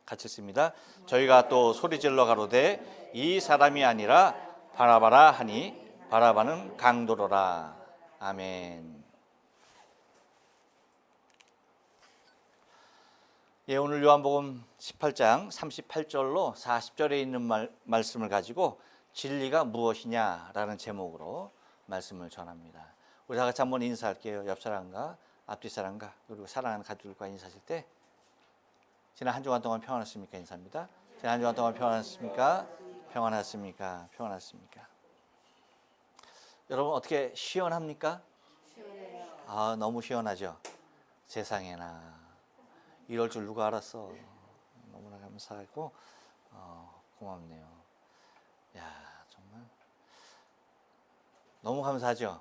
같이 읽습니다. 저희가 또 소리질러 가로되 이 사람이 아니라 바라바라 하니 바라바는 강도로라. 아멘. 예, 오늘 요한복음 18장 38절로 40절에 있는 말씀을 가지고 진리가 무엇이냐라는 제목으로 말씀을 전합니다. 우리 다 같이 한번 인사할게요. 옆 사람과 앞뒤 사람과 그리고 사랑하는 가족들과 인사하실 때 지난 한 주간 동안 평안했습니까? 인사합니다. 지난 한 주간 동안 평안했습니까? 평안했습니까? 평안했습니까? 여러분 어떻게 시원합니까? 시원해요. 아, 너무 시원하죠. 세상에나 이럴 줄 누가 알았어. 너무나 감사하고 고맙네요. 야, 정말 너무 감사하죠.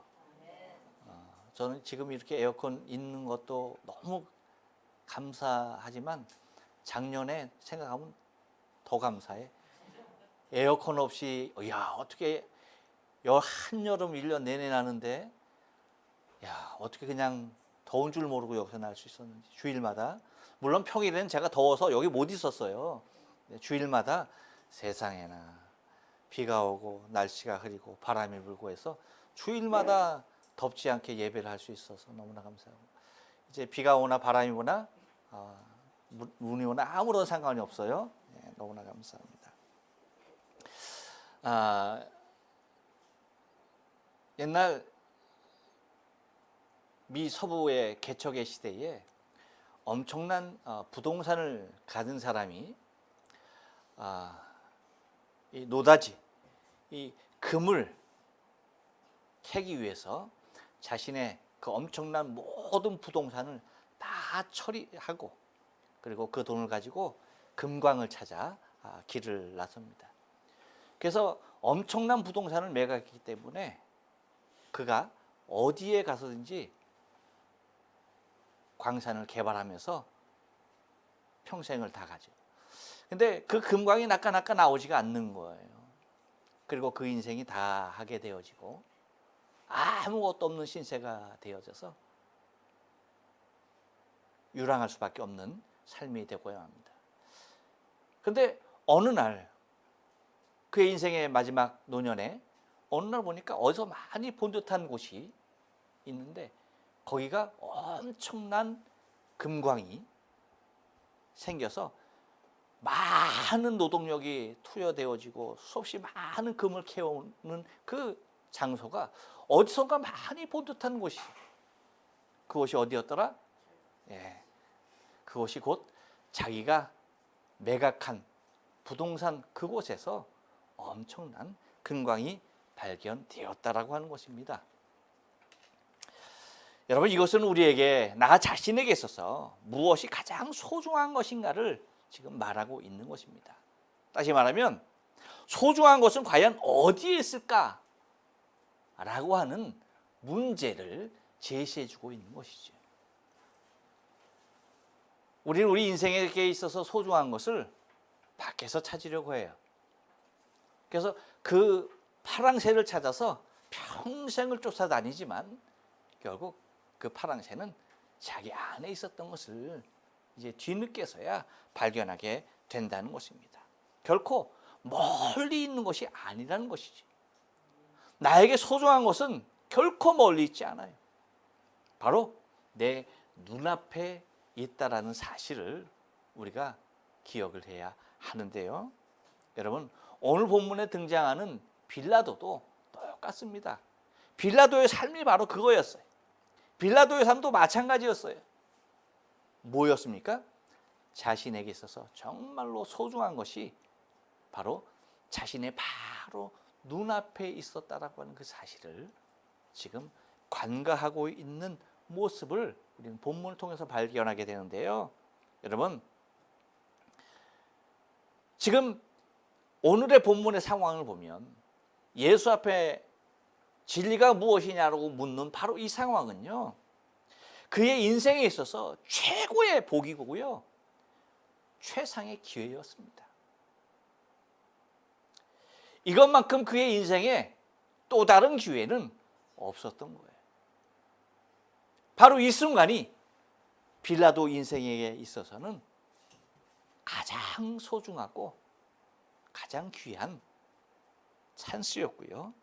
저는 지금 이렇게 에어컨 있는 것도 너무 감사하지만 작년에 생각하면 더 감사해. 에어컨 없이 야, 어떻게 한여름 1년 내내 나는데 야, 어떻게 그냥 더운 줄 모르고 여기서 날 수 있었는지. 주일마다, 물론 평일에는 제가 더워서 여기 못 있었어요. 주일마다 세상에나 비가 오고 날씨가 흐리고 바람이 불고 해서 주일마다 덥지 않게 예배를 할 수 있어서 너무나 감사하고, 이제 비가 오나 바람이 오나 눈이 오나 아무런 상관이 없어요. 네, 너무나 감사합니다. 옛날 미 서부의 개척의 시대에 엄청난 부동산을 가진 사람이 이 노다지, 이 금을 캐기 위해서 자신의 그 엄청난 모든 부동산을 다 처리하고 그리고 그 돈을 가지고 금광을 찾아 길을 나섭니다. 그래서 엄청난 부동산을 매각했기 때문에 그가 어디에 가서든지 광산을 개발하면서 평생을 다 가죠. 근데 그 금광이 나까나까 나오지가 않는 거예요. 그리고 그 인생이 다 하게 되어지고 아무것도 없는 신세가 되어져서 유랑할 수밖에 없는 삶이 되고야 합니다. 근데 어느 날 그의 인생의 마지막 노년에 어느 날 보니까 어디서 많이 본 듯한 곳이 있는데 거기가 엄청난 금광이 생겨서 많은 노동력이 투여되어지고 수없이 많은 금을 캐오는 그 장소가 어디선가 많이 본 듯한 곳이, 그곳이 어디였더라? 예, 그곳이 곧 자기가 매각한 부동산 그곳에서 엄청난 금광이 발견되었다라고 하는 것입니다. 여러분, 이것은 우리에게, 나 자신에게 있어서 무엇이 가장 소중한 것인가를 지금 말하고 있는 것입니다. 다시 말하면 소중한 것은 과연 어디에 있을까? 라고 하는 문제를 제시해주고 있는 것이죠. 우리는 우리 인생에 있어서 소중한 것을 밖에서 찾으려고 해요. 그래서 그 파랑새를 찾아서 평생을 쫓아다니지만 결국 그 파랑새는 자기 안에 있었던 것을 이제 뒤늦게서야 발견하게 된다는 것입니다. 결코 멀리 있는 것이 아니라는 것이지. 나에게 소중한 것은 결코 멀리 있지 않아요. 바로 내 눈앞에 있다라는 사실을 우리가 기억을 해야 하는데요. 여러분, 오늘 본문에 등장하는 빌라도도 똑같습니다. 빌라도의 삶이 바로 그거였어요. 빌라도의 삶도 마찬가지였어요. 뭐였습니까? 자신에게 있어서 정말로 소중한 것이 바로 자신의 바로 눈앞에 있었다라고 하는 그 사실을 지금 관가하고 있는 모습을 우리는 본문을 통해서 발견하게 되는데요. 여러분, 지금 오늘의 본문의 상황을 보면 예수 앞에 진리가 무엇이냐고 묻는 바로 이 상황은요, 그의 인생에 있어서 최고의 복이고요, 최상의 기회였습니다. 이것만큼 그의 인생에 또 다른 기회는 없었던 거예요. 바로 이 순간이 빌라도 인생에 있어서는 가장 가장 소중하고 가장 귀한 찬스였고요.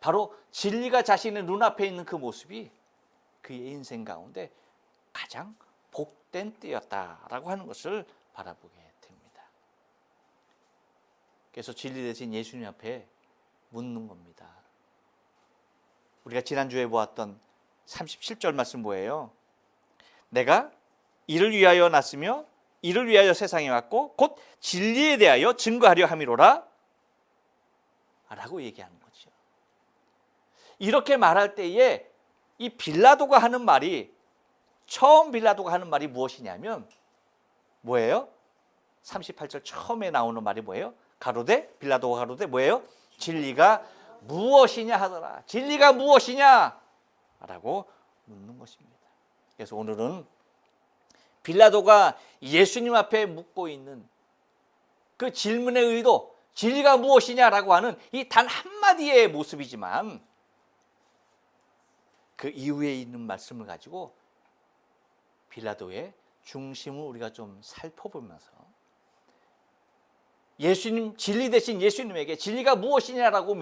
바로 진리가 자신의 눈앞에 있는 그 모습이 그의 인생 가운데 가장 복된 때였다라고 하는 것을 바라보게 됩니다. 그래서 진리 대신 예수님 앞에 묻는 겁니다. 우리가 지난주에 보았던 37절 말씀 뭐예요? 내가 이를 위하여 났으며 이를 위하여 세상에 왔고 곧 진리에 대하여 증거하려 함이로라 라고 얘기하는 거죠. 이렇게 말할 때에 이 빌라도가 하는 말이, 처음 빌라도가 하는 말이 무엇이냐면 뭐예요? 38절 처음에 나오는 말이 뭐예요? 가로되, 빌라도가 가로되 뭐예요? 진리가 무엇이냐 하더라. 진리가 무엇이냐? 라고 묻는 것입니다. 그래서 오늘은 빌라도가 예수님 앞에 묻고 있는 그 질문의 의도, 진리가 무엇이냐라고 하는 이 단 한마디의 모습이지만 그 이후에 있는 말씀을 가지고 빌라도의 중심을 우리가 좀 살펴보면서 예수님, 진리 대신 예수님에게 진리가 무엇이냐라고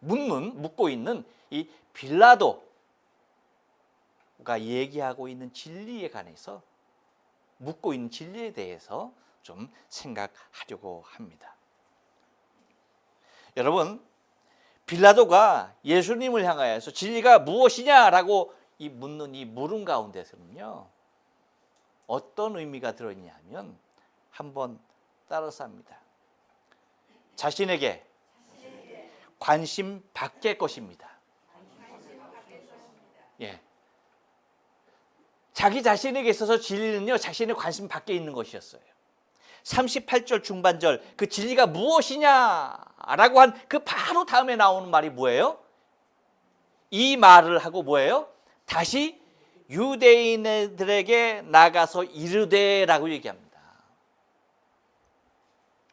묻고 있는 이 빌라도가 얘기하고 있는 진리에 관해서, 묻고 있는 진리에 대해서 좀 생각하려고 합니다. 여러분, 빌라도가 예수님을 향하여서 진리가 무엇이냐라고 묻는 이 물음 가운데서는요, 어떤 의미가 들어있냐면 한번 따라서 합니다. 자신에게 관심 받게 것입니다. 예. 자기 자신에게 있어서 진리는요, 자신의 관심 밖에 있는 것이었어요. 38절 중반절, 그 진리가 무엇이냐라고 한 그 바로 다음에 나오는 말이 뭐예요? 이 말을 하고 뭐예요? 다시 유대인들에게 나가서 이르되라고 얘기합니다.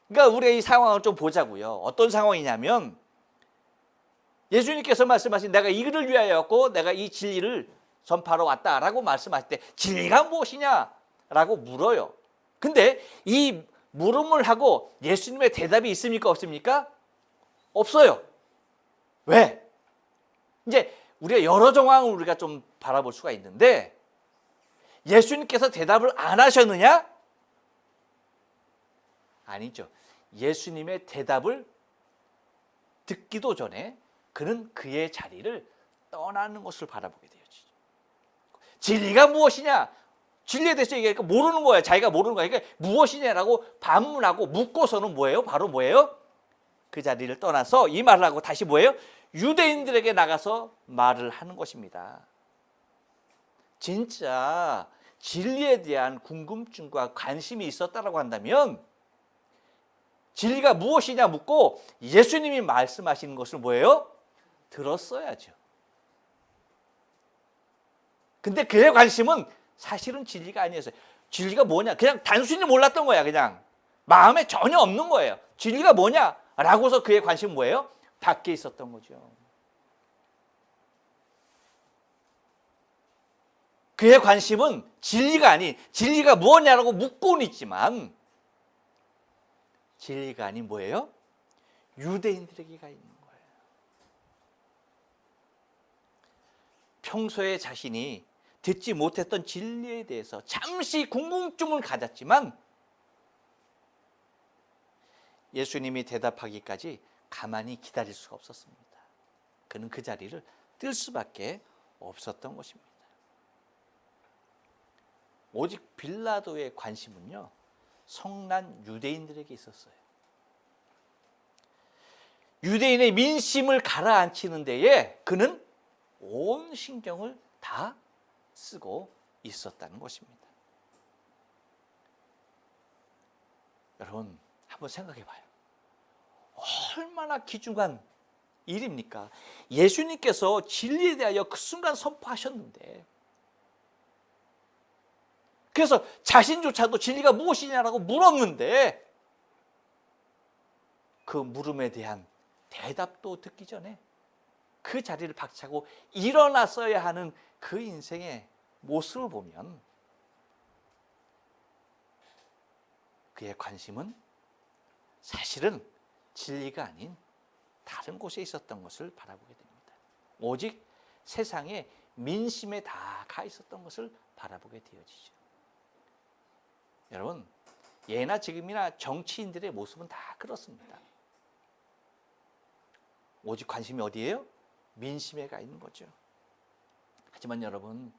그러니까 우리가 이 상황을 좀 보자고요. 어떤 상황이냐면 예수님께서 말씀하신 내가 이를 위하여였고 내가 이 진리를 전파하러 왔다라고 말씀하실 때 진리가 무엇이냐라고 물어요. 근데 이 물음을 하고 예수님의 대답이 있습니까? 없습니까? 없어요. 왜? 이제 우리가 여러 정황을 우리가 좀 바라볼 수가 있는데 예수님께서 대답을 안 하셨느냐? 아니죠. 예수님의 대답을 듣기도 전에 그는 그의 자리를 떠나는 것을 바라보게 되어지죠. 진리가 무엇이냐? 진리에 대해서 얘기하니까 모르는 거예요. 자기가 모르는 거예요. 그러니까 무엇이냐라고 반문하고 묻고서는 뭐예요? 바로 뭐예요? 그 자리를 떠나서 이 말을 하고 다시 뭐예요? 유대인들에게 나가서 말을 하는 것입니다. 진짜 진리에 대한 궁금증과 관심이 있었다라고 한다면 진리가 무엇이냐 묻고 예수님이 말씀하시는 것을 뭐예요? 들었어야죠. 근데 그의 관심은 사실은 진리가 아니었어요. 진리가 뭐냐? 그냥 단순히 몰랐던 거야. 그냥 마음에 전혀 없는 거예요. 진리가 뭐냐? 라고서 그의 관심은 뭐예요? 밖에 있었던 거죠. 그의 관심은 진리가 아닌, 진리가 뭐냐라고 묻고는 있지만 진리가 아닌 뭐예요? 유대인들에게가 있는 거예요. 평소에 자신이 듣지 못했던 진리에 대해서 잠시 궁금증을 가졌지만 예수님이 대답하기까지 가만히 기다릴 수가 없었습니다. 그는 그 자리를 뜰 수밖에 없었던 것입니다. 오직 빌라도의 관심은요, 성난 유대인들에게 있었어요. 유대인의 민심을 가라앉히는 데에 그는 온 신경을 다 쓰고 있었다는 것입니다. 여러분, 한번 생각해 봐요. 얼마나 귀중한 일입니까? 예수님께서 진리에 대하여 그 순간 선포하셨는데, 그래서 자신조차도 진리가 무엇이냐라고 물었는데 그 물음에 대한 대답도 듣기 전에 그 자리를 박차고 일어났어야 하는 그 인생의 모습을 보면 그의 관심은 사실은 진리가 아닌 다른 곳에 있었던 것을 바라보게 됩니다. 오직 세상의 민심에 다 가 있었던 것을 바라보게 되어지죠. 여러분, 예나 지금이나 정치인들의 모습은 다 그렇습니다. 오직 관심이 어디예요? 민심에 가 있는 거죠. 하지만 여러분,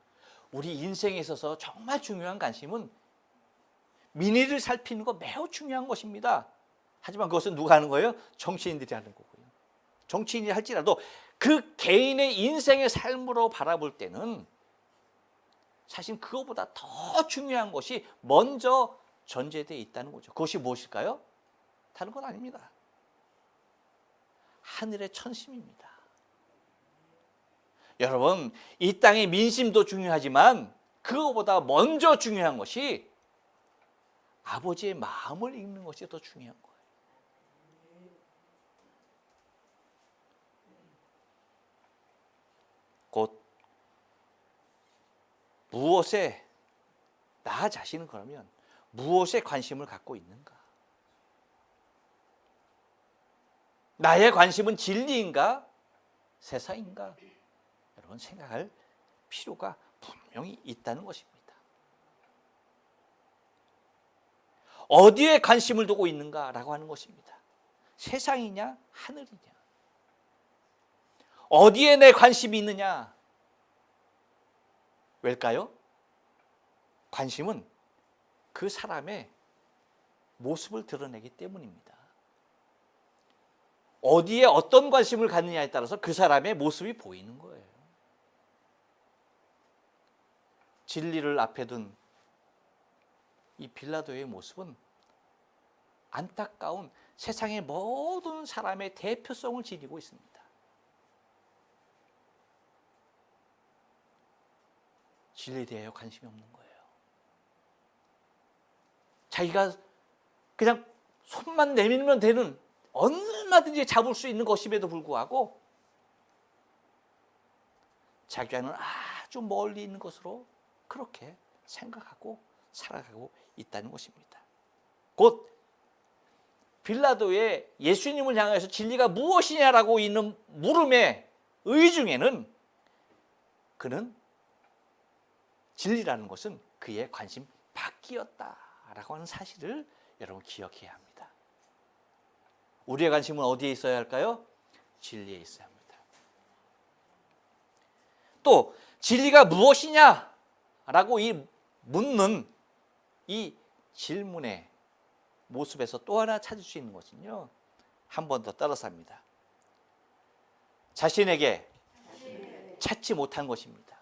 우리 인생에 있어서 정말 중요한 관심은 민의를 살피는 거 매우 중요한 것입니다. 하지만 그것은 누가 하는 거예요? 정치인들이 하는 거고요. 정치인이 할지라도 그 개인의 인생의 삶으로 바라볼 때는 사실 그것보다 더 중요한 것이 먼저 전제되어 있다는 거죠. 그것이 무엇일까요? 다른 건 아닙니다. 하늘의 천심입니다. 여러분, 이 땅의 민심도 중요하지만 그것보다 먼저 중요한 것이 아버지의 마음을 읽는 것이 더 중요한 거예요. 곧 무엇에 나 자신은 그러면 무엇에 관심을 갖고 있는가? 나의 관심은 진리인가? 세상인가? 여러분 생각할 필요가 분명히 있다는 것입니다. 어디에 관심을 두고 있는가라고 하는 것입니다. 세상이냐 하늘이냐? 어디에 내 관심이 있느냐? 왜일까요? 관심은 그 사람의 모습을 드러내기 때문입니다. 어디에 어떤 관심을 갖느냐에 따라서 그 사람의 모습이 보이는 거예요. 진리를 앞에 둔 이 빌라도의 모습은 안타까운 세상의 모든 사람의 대표성을 지니고 있습니다. 진리에 대하여 관심이 없는 거예요. 자기가 그냥 손만 내밀면 되는 얼마든지 잡을 수 있는 것임에도 불구하고 자기와는 아주 멀리 있는 것으로 그렇게 생각하고 살아가고 있다는 것입니다. 곧 빌라도의 예수님을 향해서 진리가 무엇이냐라고 있는 물음의 의중에는 그는 진리라는 것은 그의 관심 밖이었다라고 하는 사실을 여러분 기억해야 합니다. 우리의 관심은 어디에 있어야 할까요? 진리에 있어야 합니다. 또 진리가 무엇이냐라고 묻는 이 질문의 모습에서 또 하나 찾을 수 있는 것은요. 한 번 더 따라서 합니다. 자신에게 찾지 못한 것입니다.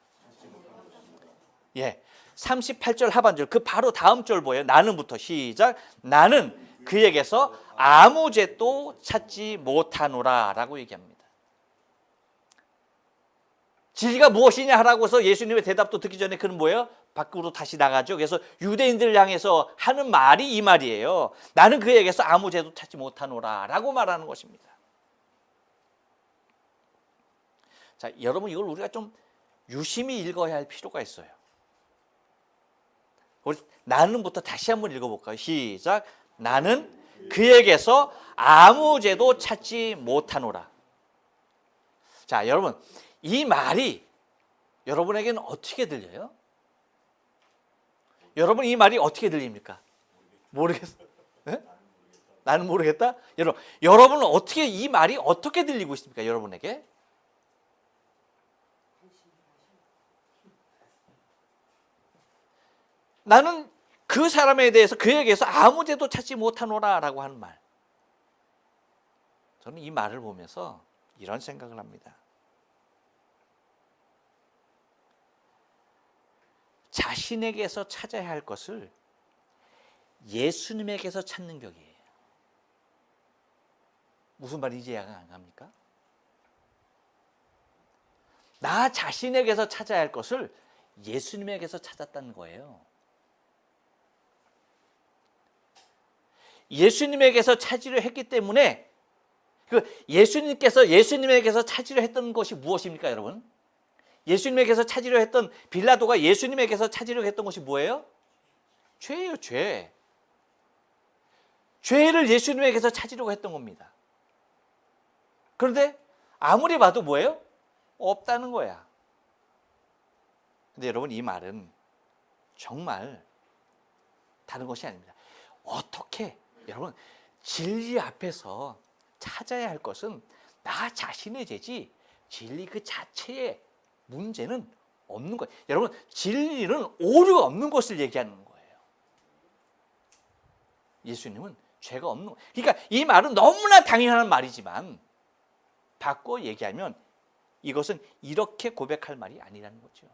예, 38절 하반절 그 바로 다음 절 보여요. 나는부터 시작. 나는 그에게서 아무 죄도 찾지 못하노라 라고 얘기합니다. 진리가 무엇이냐 하라고서 예수님의 대답도 듣기 전에 그는 뭐예요? 밖으로 다시 나가죠. 그래서 유대인들을 향해서 하는 말이 이 말이에요. 나는 그에게서 아무 죄도 찾지 못하노라 라고 말하는 것입니다. 자, 여러분 이걸 우리가 좀 유심히 읽어야 할 필요가 있어요. 우리 나는부터 다시 한번 읽어볼까요? 시작. 나는 그에게서 아무 죄도 찾지 못하노라. 자, 여러분 이 말이 여러분에게는 어떻게 들려요? 여러분 이 말이 어떻게 들립니까? 모르겠어. 네? 나는 모르겠다. 여러분은 어떻게 이 말이 어떻게 들리고 있습니까? 여러분에게? 나는 그 사람에 대해서 그에게서 아무 죄도 찾지 못하노라라고 하는 말. 저는 이 말을 보면서 이런 생각을 합니다. 자신에게서 찾아야 할 것을 예수님에게서 찾는 격이에요. 무슨 말인지 이해가 안 갑니까? 나 자신에게서 찾아야 할 것을 예수님에게서 찾았다는 거예요. 예수님에게서 찾으려 했기 때문에 예수님에게서 찾으려 했던 것이 무엇입니까, 여러분? 예수님에게서 찾으려 했던 빌라도가 예수님에게서 찾으려 했던 것이 뭐예요? 죄예요, 죄. 죄를 예수님에게서 찾으려고 했던 겁니다. 그런데 아무리 봐도 뭐예요? 없다는 거야. 근데 여러분, 이 말은 정말 다른 것이 아닙니다. 어떻게 여러분, 진리 앞에서 찾아야 할 것은 나 자신의 죄지 진리 그 자체의 문제는 없는 거예요. 여러분, 진리는 오류가 없는 것을 얘기하는 거예요. 예수님은 죄가 없는 거예요. 그러니까 이 말은 너무나 당연한 말이지만 바꿔 얘기하면 이것은 이렇게 고백할 말이 아니라는 거죠.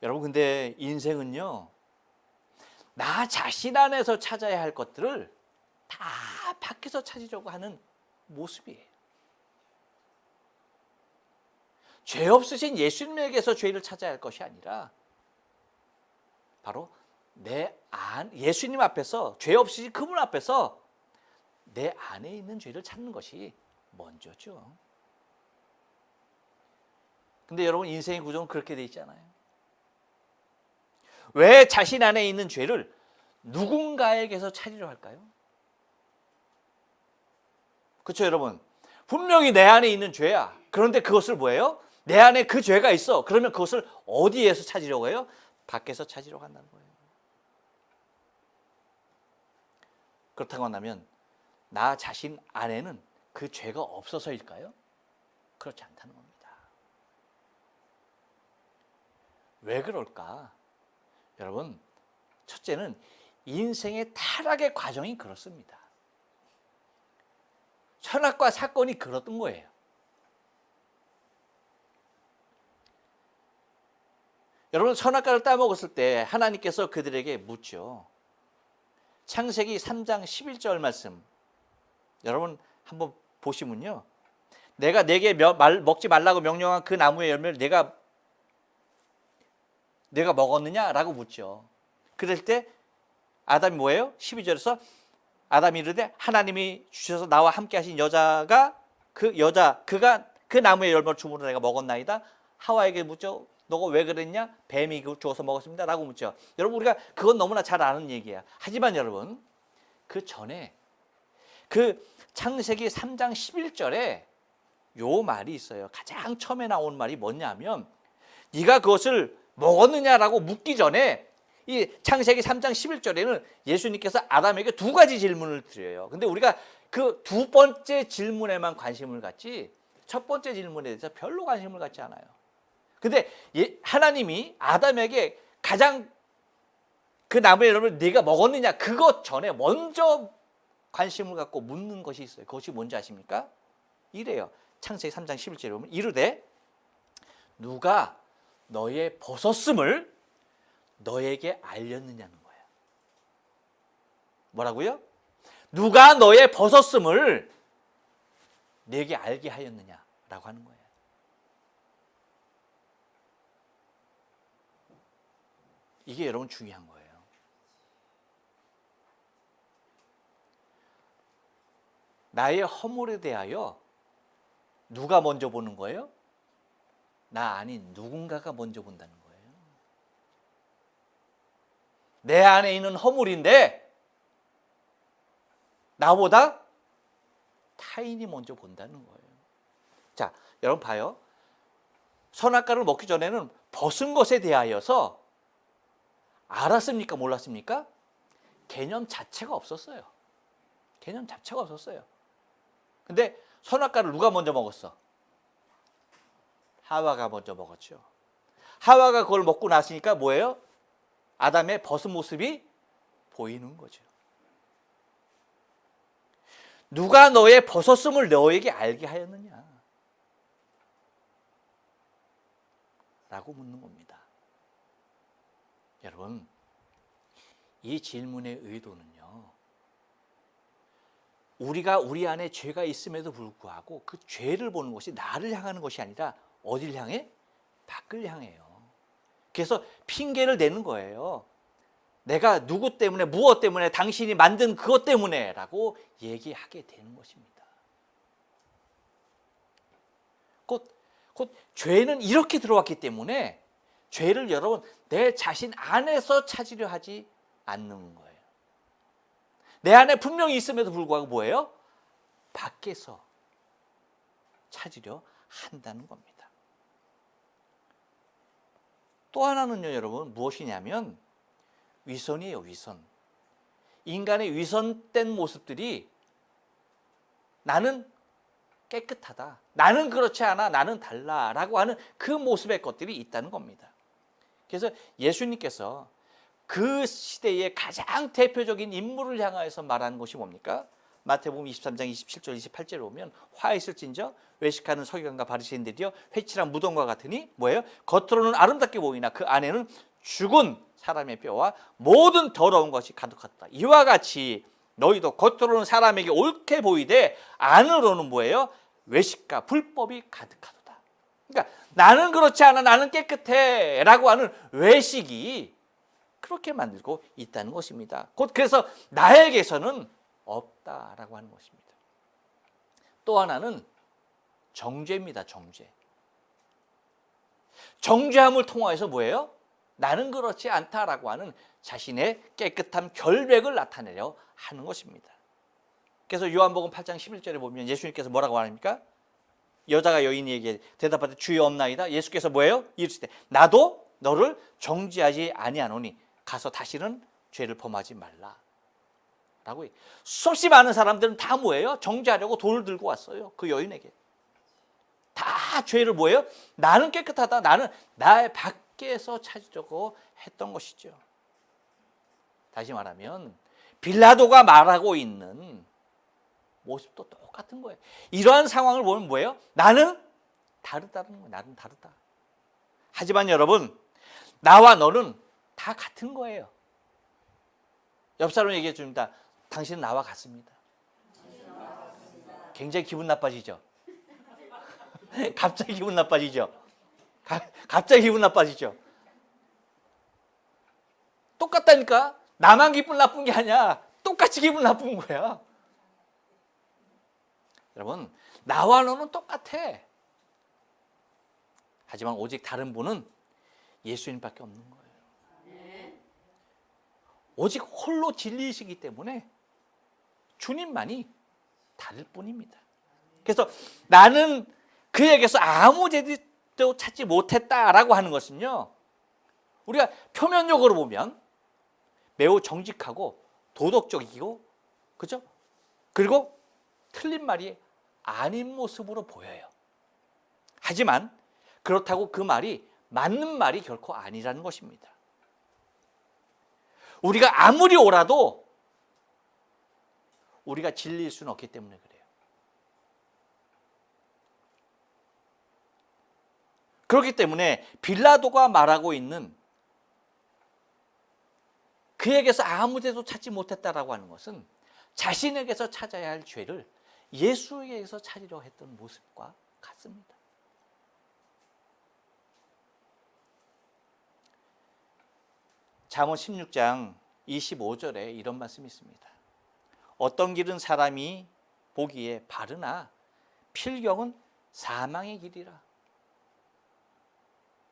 여러분, 근데 인생은요, 나 자신 안에서 찾아야 할 것들을 다 밖에서 찾으려고 하는 모습이에요. 죄 없으신 예수님에게서 죄를 찾아야 할 것이 아니라 바로 예수님 앞에서, 죄 없으신 그분 앞에서 내 안에 있는 죄를 찾는 것이 먼저죠. 근데 여러분, 인생의 구조는 그렇게 돼 있잖아요. 왜 자신 안에 있는 죄를 누군가에게서 찾으려 할까요? 그렇죠, 여러분? 분명히 내 안에 있는 죄야. 그런데 그것을 뭐예요? 내 안에 그 죄가 있어. 그러면 그것을 어디에서 찾으려고 해요? 밖에서 찾으려고 한다는 거예요. 그렇다고 한다면 나 자신 안에는 그 죄가 없어서일까요? 그렇지 않다는 겁니다. 왜 그럴까? 여러분, 첫째는 인생의 타락의 과정이 그렇습니다. 선악과 사건이 그렇던 거예요. 여러분, 선악과를 따먹었을 때 하나님께서 그들에게 묻죠. 창세기 3장 11절 말씀, 여러분 한번 보시면요, 내가 내게 먹지 말라고 명령한 그 나무의 열매를 내가 먹었느냐라고 묻죠. 그럴 때 아담이 뭐예요? 12절에서 아담이 이르되 하나님이 주셔서 나와 함께 하신 그가 그 나무의 열매를 주므로 내가 먹었나이다. 하와에게 묻죠. 너가 왜 그랬냐? 뱀이 주어서 먹었습니다 라고 묻죠. 여러분, 우리가 그건 너무나 잘 아는 얘기야. 하지만 여러분, 그 전에 그 창세기 3장 11절에 요 말이 있어요. 가장 처음에 나온 말이 뭐냐면, 네가 그것을 먹었느냐라고 묻기 전에 이 창세기 3장 11절에는 예수님께서 아담에게 두 가지 질문을 드려요. 근데 우리가 그 두 번째 질문에만 관심을 갖지 첫 번째 질문에 대해서 별로 관심을 갖지 않아요. 근데 하나님이 아담에게 가장 그 나무의 열매를 네가 먹었느냐, 그것 전에 먼저 관심을 갖고 묻는 것이 있어요. 그것이 뭔지 아십니까? 이래요. 창세기 3장 11절에 보면 이르되 누가 너의 벗었음을 너에게 알렸느냐는 거예요. 뭐라고요? 누가 너의 벗었음을 내게 알게 하였느냐라고 하는 거예요. 이게 여러분 중요한 거예요. 나의 허물에 대하여 누가 먼저 보는 거예요? 나 아닌 누군가가 먼저 본다는 거예요. 내 안에 있는 허물인데 나보다 타인이 먼저 본다는 거예요. 자, 여러분 봐요. 선악과를 먹기 전에는 벗은 것에 대하여서 알았습니까? 몰랐습니까? 개념 자체가 없었어요. 개념 자체가 없었어요. 근데 선악과를 누가 먼저 먹었어? 하와가 먼저 먹었죠. 하와가 그걸 먹고 났으니까 뭐예요? 아담의 벗은 모습이 보이는 거죠. 누가 너의 벗었음을 너에게 알게 하였느냐? 라고 묻는 겁니다. 여러분, 이 질문의 의도는요, 우리가 우리 안에 죄가 있음에도 불구하고 그 죄를 보는 것이 나를 향하는 것이 아니라 어디를 향해? 밖을 향해요. 그래서 핑계를 대는 거예요. 내가 누구 때문에, 무엇 때문에, 당신이 만든 그것 때문에 라고 얘기하게 되는 것입니다. 곧 죄는 이렇게 들어왔기 때문에 죄를 여러분 내 자신 안에서 찾으려 하지 않는 거예요. 내 안에 분명히 있음에도 불구하고 뭐예요? 밖에서 찾으려 한다는 겁니다. 또 하나는요, 여러분, 무엇이냐면 위선이에요, 위선. 인간의 위선된 모습들이 나는 깨끗하다, 나는 그렇지 않아, 나는 달라 라고 하는 그 모습의 것들이 있다는 겁니다. 그래서 예수님께서 그 시대의 가장 대표적인 인물을 향하여서 말하는 것이 뭡니까? 마태복음 23장 27절 28절에 보면 화 있을진저 외식하는 서기관과 바리새인들이여 회칠한 무덤과 같으니 뭐예요? 겉으로는 아름답게 보이나 그 안에는 죽은 사람의 뼈와 모든 더러운 것이 가득하다. 이와 같이 너희도 겉으로는 사람에게 옳게 보이되 안으로는 뭐예요? 외식과 불법이 가득하도다. 그러니까 나는 그렇지 않아, 나는 깨끗해 라고 하는 외식이 그렇게 만들고 있다는 것입니다. 곧 그래서 나에게서는 없다라고 하는 것입니다. 또 하나는 정죄입니다. 정죄. 정죄함을 통하여서 뭐예요? 나는 그렇지 않다라고 하는 자신의 깨끗함, 결백을 나타내려 하는 것입니다. 그래서 요한복음 8장 11절에 보면 예수님께서 뭐라고 하십니까? 여자가 여인에게 대답하되 주여 없나이다. 예수께서 뭐예요? 이르시되 나도 너를 정죄하지 아니하노니 가서 다시는 죄를 범하지 말라 라고. 수없이 많은 사람들은 다 뭐예요? 정죄하려고 돌을 들고 왔어요. 그 여인에게. 다 죄를 뭐예요? 나는 깨끗하다, 나는 나의 밖에서 찾으려고 했던 것이죠. 다시 말하면 빌라도가 말하고 있는 모습도 똑같은 거예요. 이러한 상황을 보면 뭐예요? 나는 다르다는 거예요. 나는 다르다. 하지만 여러분, 나와 너는 다 같은 거예요. 옆 사람 얘기해 줍니다. 당신은 나와 같습니다. 굉장히 기분 나빠지죠? 갑자기 기분 나빠지죠? 갑자기 기분 나빠지죠? 똑같다니까? 나만 기분 나쁜 게 아니야. 똑같이 기분 나쁜 거야. 여러분, 나와 너는 똑같아. 하지만 오직 다른 분은 예수님밖에 없는 거예요. 오직 홀로 진리이시기 때문에 주님만이 다를 뿐입니다. 그래서 나는 그에게서 아무 죄도 찾지 못했다라고 하는 것은요, 우리가 표면적으로 보면 매우 정직하고 도덕적이고, 그죠? 그리고 틀린 말이 아닌 모습으로 보여요. 하지만 그렇다고 그 말이 맞는 말이 결코 아니라는 것입니다. 우리가 아무리 옳아도 우리가 진리일 수는 없기 때문에 그래요. 그렇기 때문에 빌라도가 말하고 있는 그에게서 아무 죄도 찾지 못했다라고 하는 것은 자신에게서 찾아야 할 죄를 예수에게서 찾으려 했던 모습과 같습니다. 잠언 16장 25절에 이런 말씀이 있습니다. 어떤 길은 사람이 보기에 바르나 필경은 사망의 길이라.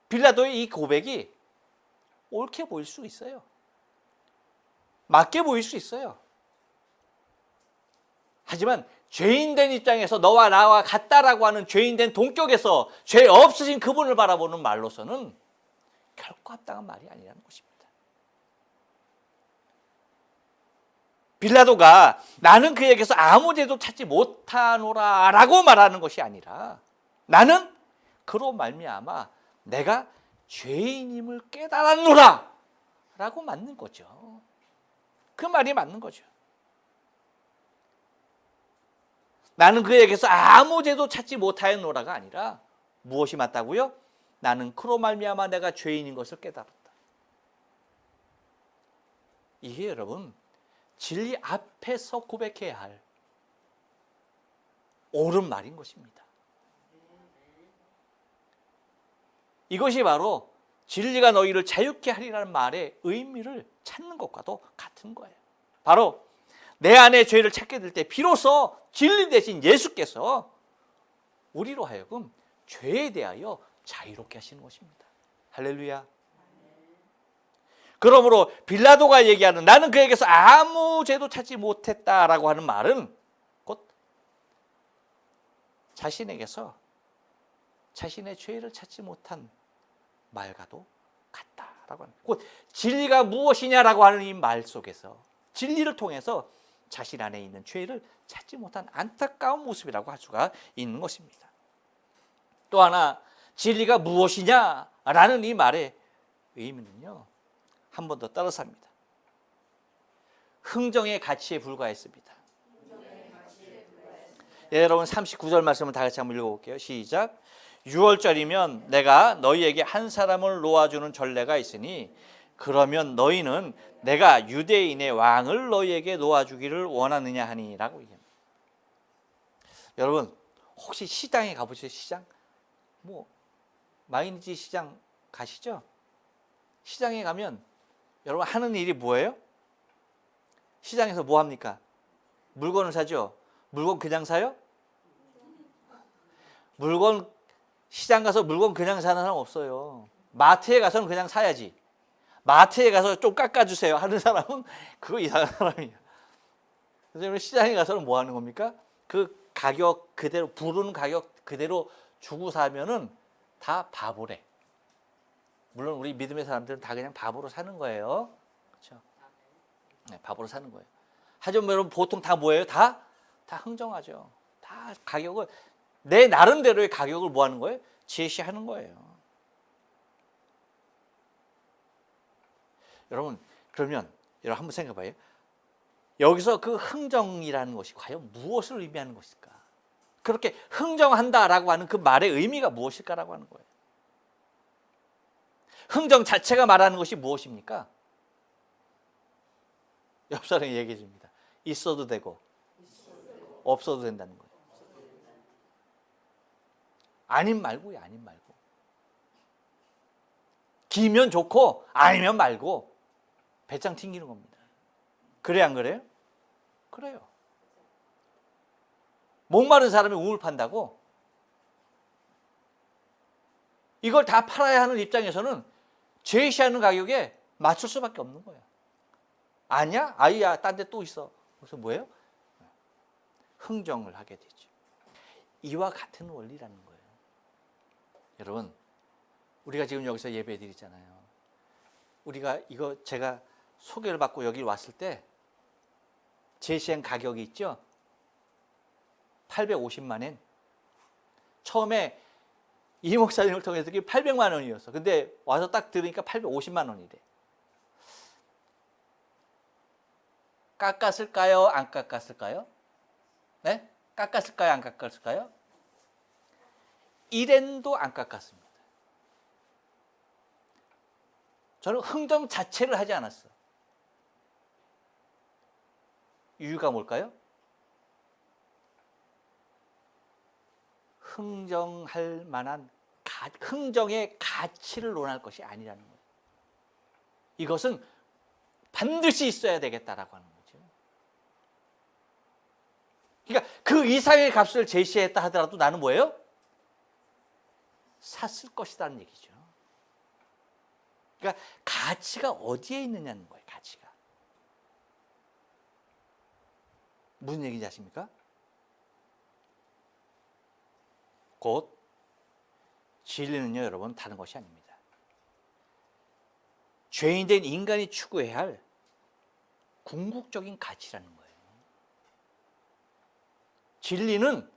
빌라도의 이 고백이 옳게 보일 수 있어요. 맞게 보일 수 있어요. 하지만 죄인된 입장에서 너와 나와 같다라고 하는 죄인된 동격에서 죄 없으신 그분을 바라보는 말로서는 결코 합당한 말이 아니라는 것입니다. 빌라도가 나는 그에게서 아무 죄도 찾지 못하노라 라고 말하는 것이 아니라 나는 그로 말미암아 내가 죄인임을 깨달았노라 라고 맞는 거죠. 그 말이 맞는 거죠. 나는 그에게서 아무 죄도 찾지 못하였노라가 아니라 무엇이 맞다고요? 나는 그로 말미암아 내가 죄인인 것을 깨달았다. 이게 여러분 진리 앞에서 고백해야 할 옳은 말인 것입니다. 이것이 바로 진리가 너희를 자유케 하리라는 말의 의미를 찾는 것과도 같은 거예요. 바로 내 안에 죄를 찾게 될 때 비로소 진리 대신 예수께서 우리로 하여금 죄에 대하여 자유롭게 하시는 것입니다. 할렐루야. 그러므로 빌라도가 얘기하는 나는 그에게서 아무 죄도 찾지 못했다라고 하는 말은 곧 자신에게서 자신의 죄를 찾지 못한 말과도 같다라고 하는, 곧 진리가 무엇이냐라고 하는 이 말 속에서 진리를 통해서 자신 안에 있는 죄를 찾지 못한 안타까운 모습이라고 할 수가 있는 것입니다. 또 하나 진리가 무엇이냐라는 이 말의 의미는요, 한 번 더 따라서 합니다. 흥정의 가치에 불과했습니다. 여러분 39절 말씀을 다 같이 한번 읽어볼게요. 시작. 6월절이면 내가 너희에게 한 사람을 놓아주는 전례가 있으니 그러면 너희는 내가 유대인의 왕을 너희에게 놓아주기를 원하느냐 하니라고 얘기합니다. 여러분 혹시 시장에 가보세요. 시장 마이니지 시장 가시죠? 시장에 가면 여러분 하는 일이 뭐예요? 시장에서 뭐 합니까? 물건을 사죠? 물건 그냥 사요? 시장 가서 물건 그냥 사는 사람 없어요. 마트에 가서는 그냥 사야지. 마트에 가서 좀 깎아주세요 하는 사람은 그거 이상한 사람이에요. 그래서 시장에 가서는 뭐 하는 겁니까? 그 가격 그대로, 부르는 가격 그대로 주고 사면은 다 바보래. 물론 우리 믿음의 사람들은 다 그냥 바보로 사는 거예요. 그렇죠? 네, 바보로 사는 거예요. 하지만 여러분 보통 다 뭐예요? 다 흥정하죠. 다 가격을 내 나름대로의 가격을 뭐 하는 거예요? 제시하는 거예요. 여러분 그러면 여러분 한번 생각해 봐요. 여기서 그 흥정이라는 것이 과연 무엇을 의미하는 것일까? 그렇게 흥정한다라고 하는 그 말의 의미가 무엇일까라고 하는 거예요. 흥정 자체가 말하는 것이 무엇입니까? 옆 사람이 얘기해 줍니다. 있어도 되고 없어도 된다는 거예요. 아님 말고요. 아님 말고. 기면 좋고 아니면 말고 배짱 튕기는 겁니다. 그래 안 그래요? 그래요. 목마른 사람이 우물 판다고? 이걸 다 팔아야 하는 입장에서는 제시하는 가격에 맞출 수밖에 없는 거예요. 아니야? 아이야, 딴 데 또 있어. 그래서 뭐예요? 흥정을 하게 되죠. 이와 같은 원리라는 거예요. 여러분, 우리가 지금 여기서 예배 드리잖아요. 우리가 이거 제가 소개를 받고 여기 왔을 때 제시한 가격이 있죠? 850만 엔. 처음에 이 목사님을 통해서 800만 원이었어. 근데 와서 딱 들으니까 850만 원이래. 깎았을까요? 안 깎았을까요? 네? 깎았을까요? 안 깎았을까요? 1엔도 안 깎았습니다. 저는 흥정 자체를 하지 않았어. 이유가 뭘까요? 흥정할 만한 흥정의 가치를 논할 것이 아니라는 거예요. 이것은 반드시 있어야 되겠다라고 하는 거죠. 그러니까 그 이상의 값을 제시했다 하더라도 나는 뭐예요? 샀을 것이라는 얘기죠. 그러니까 가치가 어디에 있느냐는 거예요. 가치가. 무슨 얘기인지 아십니까? 곧 진리는요, 여러분, 다른 것이 아닙니다. 죄인된 인간이 추구해야 할 궁극적인 가치라는 거예요. 진리는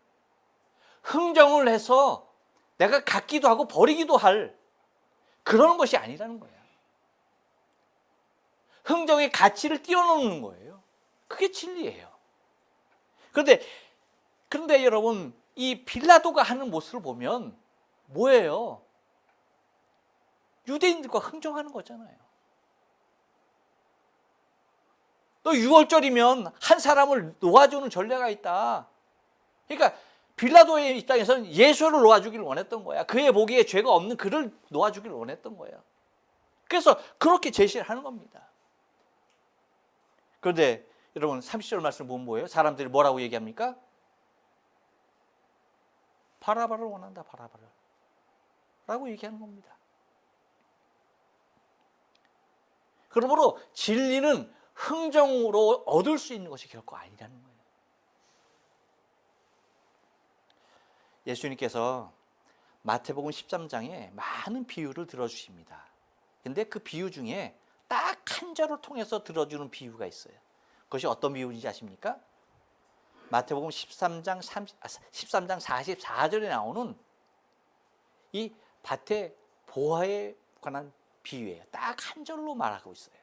흥정을 해서 내가 갖기도 하고 버리기도 할 그런 것이 아니라는 거예요. 흥정의 가치를 뛰어넘는 거예요. 그게 진리예요. 그런데 여러분, 이 빌라도가 하는 모습을 보면 뭐예요? 유대인들과 흥정하는 거잖아요. 너 6월절이면 한 사람을 놓아주는 전례가 있다. 그러니까 빌라도의 입장에서는 예수를 놓아주기를 원했던 거야. 그의 보기에 죄가 없는 그를 놓아주기를 원했던 거예요. 그래서 그렇게 제시를 하는 겁니다. 그런데 여러분 30절 말씀을 보면 뭐예요? 사람들이 뭐라고 얘기합니까? 바라바를 원한다. 바라바를 라고 얘기하는 겁니다. 그러므로 진리는 흥정으로 얻을 수 있는 것이 결코 아니라는 거예요. 예수님께서 마태복음 13장에 많은 비유를 들어주십니다. 근데 그 비유 중에 딱 한 절을 통해서 들어주는 비유가 있어요. 그것이 어떤 비유인지 아십니까? 마태복음 13장 44절에 나오는 이 밭의 보화에 관한 비유예요. 딱 한 절로 말하고 있어요.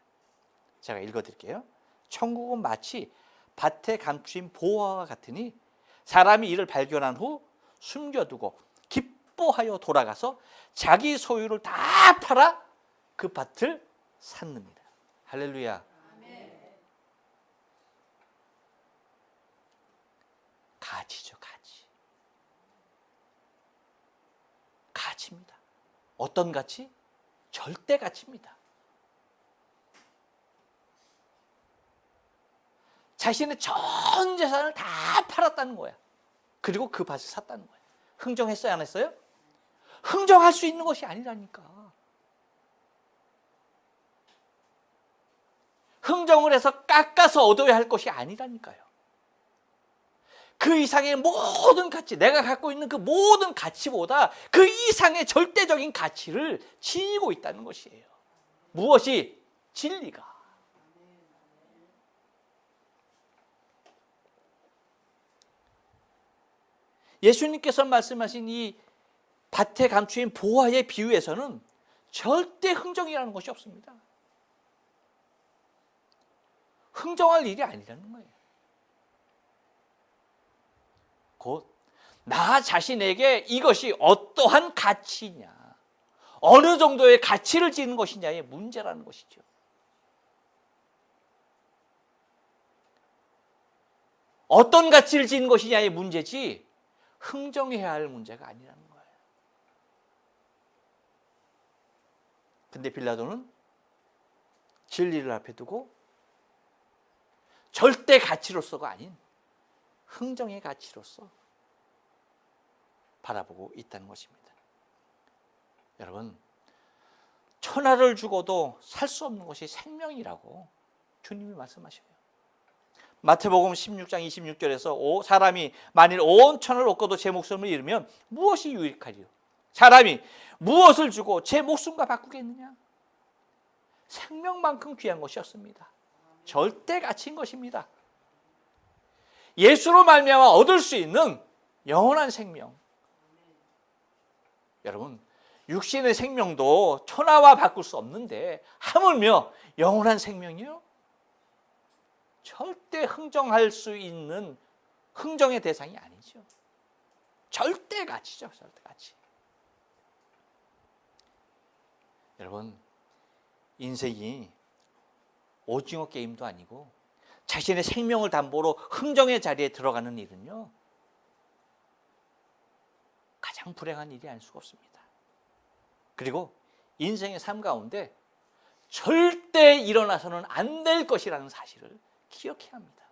제가 읽어드릴게요. 천국은 마치 밭에 감추인 보화와 같으니 사람이 이를 발견한 후 숨겨두고 기뻐하여 돌아가서 자기 소유를 다 팔아 그 밭을 샀느니라. 할렐루야. 가치죠, 가치. 가치입니다. 어떤 가치? 절대 가치입니다. 자신의 전 재산을 다 팔았다는 거야. 그리고 그 밭을 샀다는 거야. 흥정했어요, 안 했어요? 흥정할 수 있는 것이 아니라니까. 흥정을 해서 깎아서 얻어야 할 것이 아니라니까요. 그 이상의 모든 가치, 내가 갖고 있는 그 모든 가치보다 그 이상의 절대적인 가치를 지니고 있다는 것이에요. 무엇이? 진리가. 예수님께서 말씀하신 이 밭에 감추인 보화의 비유에서는 절대 흥정이라는 것이 없습니다. 흥정할 일이 아니라는 거예요. 곧 나 자신에게 이것이 어떠한 가치냐, 어느 정도의 가치를 지는 것이냐의 문제라는 것이죠. 어떤 가치를 지는 것이냐의 문제지 흥정해야 할 문제가 아니라는 거예요. 근데 빌라도는 진리를 앞에 두고 절대 가치로서가 아닌 흥정의 가치로서 바라보고 있다는 것입니다. 여러분, 천하를 주고도 살 수 없는 것이 생명이라고 주님이 말씀하셔요. 마태복음 16장 26절에서 사람이 만일 온 천을 얻고도 제 목숨을 잃으면 무엇이 유익하리요? 사람이 무엇을 주고 제 목숨과 바꾸겠느냐? 생명만큼 귀한 것이 없습니다. 절대 가치인 것입니다. 예수로 말미암아 얻을 수 있는 영원한 생명. 여러분, 육신의 생명도 천하와 바꿀 수 없는데 하물며 영원한 생명이요? 절대 흥정할 수 있는 흥정의 대상이 아니죠. 절대 가치죠, 절대 가치. 여러분, 인생이 오징어 게임도 아니고 자신의 생명을 담보로 흥정의 자리에 들어가는 일은요, 가장 불행한 일이 아닐 수가 없습니다. 그리고 인생의 삶 가운데 절대 일어나서는 안 될 것이라는 사실을 기억해야 합니다.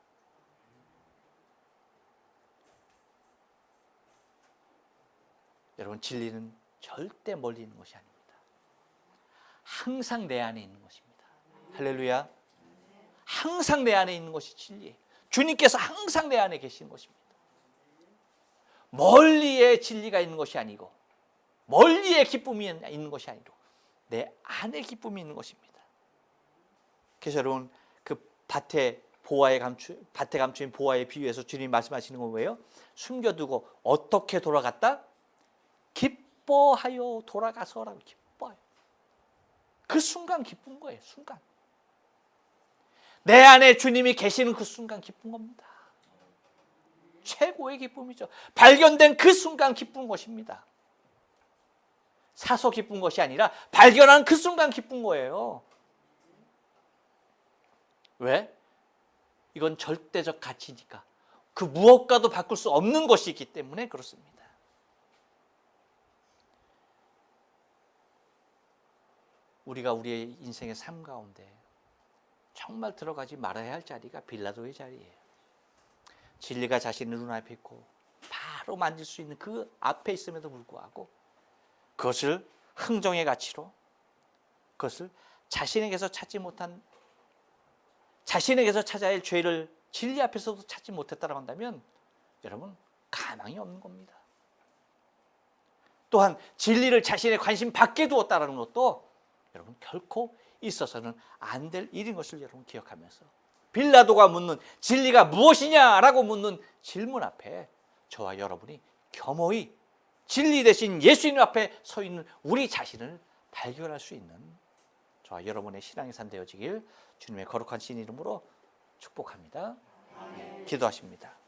여러분, 진리는 절대 멀리 있는 것이 아닙니다. 항상 내 안에 있는 것입니다. 할렐루야. 항상 내 안에 있는 것이 진리예요. 주님께서 항상 내 안에 계신 것입니다. 멀리에 진리가 있는 것이 아니고 멀리에 기쁨이 있는 것이 아니고 내 안에 기쁨이 있는 것입니다. 그래서 여러분, 그 밭에 감추인 보화의 비유에서 주님이 말씀하시는 건 뭐예요? 숨겨두고 어떻게 돌아갔다? 기뻐하여 돌아가서라고. 기뻐요. 그 순간 기쁜 거예요. 순간. 내 안에 주님이 계시는 그 순간 기쁜 겁니다. 최고의 기쁨이죠. 발견된 그 순간 기쁜 것입니다. 사서 기쁜 것이 아니라 발견한 그 순간 기쁜 거예요. 왜? 이건 절대적 가치니까. 그 무엇과도 바꿀 수 없는 것이 있기 때문에 그렇습니다. 우리가 우리의 인생의 삶 가운데 정말 들어가지 말아야 할 자리가 빌라도의 자리예요. 진리가 자신의 눈앞에 있고 바로 만질 수 있는 그 앞에 있음에도 불구하고 그것을 흥정의 가치로, 그것을 자신에게서 찾지 못한, 자신에게서 찾아야 할 죄를 진리 앞에서도 찾지 못했다고 한다면 여러분 가망이 없는 겁니다. 또한 진리를 자신의 관심 밖에 두었다는 것도 여러분 결코 있어서는 안 될 일인 것을 여러분 기억하면서 빌라도가 묻는 진리가 무엇이냐라고 묻는 질문 앞에 저와 여러분이 겸허히 진리 대신 예수님 앞에 서 있는 우리 자신을 발견할 수 있는 저와 여러분의 신앙의 산 되어지길 주님의 거룩한 신 이름으로 축복합니다. 기도하십니다.